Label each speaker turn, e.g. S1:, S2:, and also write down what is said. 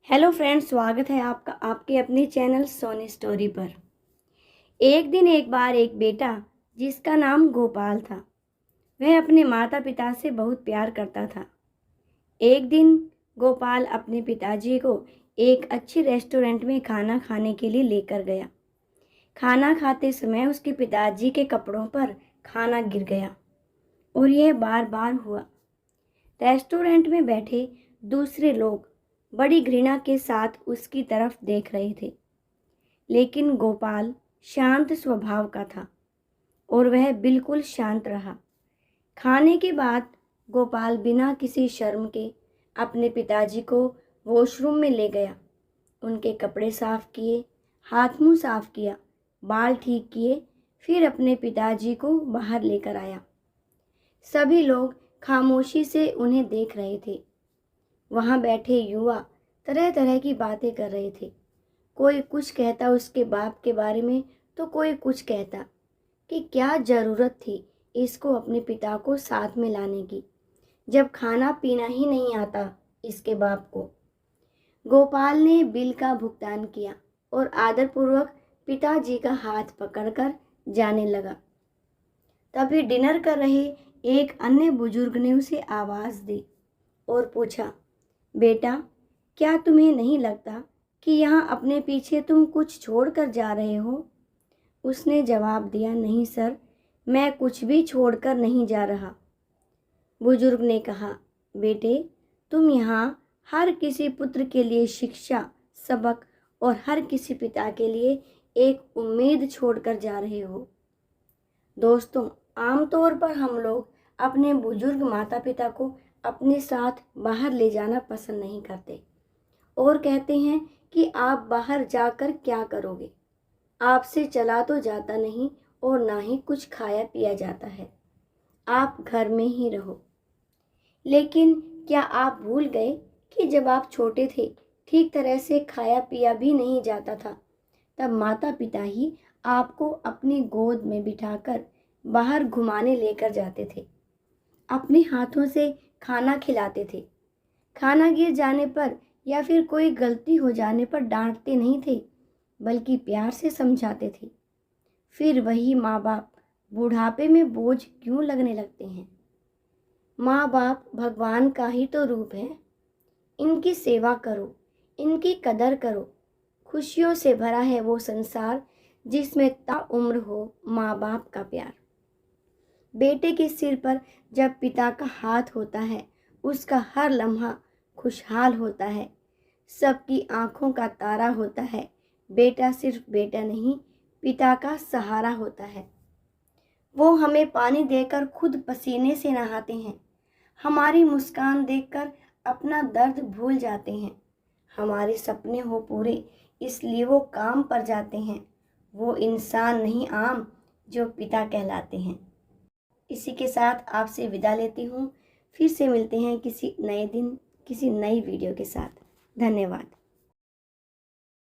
S1: Hello friends, स्वागत है आपका आपके अपने चैनल सोनी स्टोरी पर। एक दिन एक बार एक बेटा जिसका नाम गोपाल था, वह अपने माता पिता से बहुत प्यार करता था। एक दिन गोपाल अपने पिताजी को एक अच्छे रेस्टोरेंट में खाना खाने के लिए लेकर गया। खाना खाते समय उसके पिताजी के कपड़ों पर खाना गिर गया और यह बार बार हुआ। रेस्टोरेंट में बैठे दूसरे लोग बड़ी घृणा के साथ उसकी तरफ देख रहे थे, लेकिन गोपाल शांत स्वभाव का था और वह बिल्कुल शांत रहा। खाने के बाद गोपाल बिना किसी शर्म के अपने पिताजी को वॉशरूम में ले गया। उनके कपड़े साफ किए, हाथ मुंह साफ किया, बाल ठीक किए, फिर अपने पिताजी को बाहर लेकर आया। सभी लोग खामोशी से उन्हें देख रहे थे। वहां बैठे युवा तरह तरह की बातें कर रहे थे। कोई कुछ कहता उसके बाप के बारे में, तो कोई कुछ कहता कि क्या ज़रूरत थी इसको अपने पिता को साथ में लाने की, जब खाना पीना ही नहीं आता इसके बाप को। गोपाल ने बिल का भुगतान किया और आदरपूर्वक पिताजी का हाथ पकड़कर जाने लगा। तभी डिनर कर रहे एक अन्य बुजुर्ग ने उसे आवाज़ दी और पूछा, बेटा, क्या तुम्हें नहीं लगता कि यहाँ अपने पीछे तुम कुछ छोड़ कर जा रहे हो? उसने जवाब दिया, नहीं सर, मैं कुछ भी छोड़कर नहीं जा रहा। बुजुर्ग ने कहा, बेटे, तुम यहाँ हर किसी पुत्र के लिए शिक्षा, सबक और हर किसी पिता के लिए एक उम्मीद छोड़कर जा रहे हो। दोस्तों, आमतौर पर हम लोग अपने बुजुर्ग माता पिता को अपने साथ बाहर ले जाना पसंद नहीं करते और कहते हैं कि आप बाहर जाकर क्या करोगे, आपसे चला तो जाता नहीं और ना ही कुछ खाया पिया जाता है, आप घर में ही रहो। लेकिन क्या आप भूल गए कि जब आप छोटे थे, ठीक तरह से खाया पिया भी नहीं जाता था, तब माता पिता ही आपको अपनी गोद में बिठाकर बाहर घुमाने लेकर जाते थे, अपने हाथों से खाना खिलाते थे। खाना गिर जाने पर या फिर कोई गलती हो जाने पर डांटते नहीं थे, बल्कि प्यार से समझाते थे। फिर वही माँ बाप बुढ़ापे में बोझ क्यों लगने लगते हैं? माँ बाप भगवान का ही तो रूप है। इनकी सेवा करो, इनकी कदर करो। खुशियों से भरा है वो संसार जिसमें ताउम्र हो माँ बाप का प्यार। बेटे के सिर पर जब पिता का हाथ होता है, उसका हर लम्हा खुशहाल होता है, सबकी आंखों का तारा होता है। बेटा सिर्फ बेटा नहीं, पिता का सहारा होता है। वो हमें पानी देकर खुद पसीने से नहाते हैं, हमारी मुस्कान देखकर अपना दर्द भूल जाते हैं, हमारे सपने हो पूरे इसलिए वो काम पर जाते हैं। वो इंसान नहीं आम जो पिता कहलाते हैं। इसी के साथ आपसे विदा लेती हूँ। फिर से मिलते हैं किसी नए दिन, किसी नई वीडियो के साथ। धन्यवाद।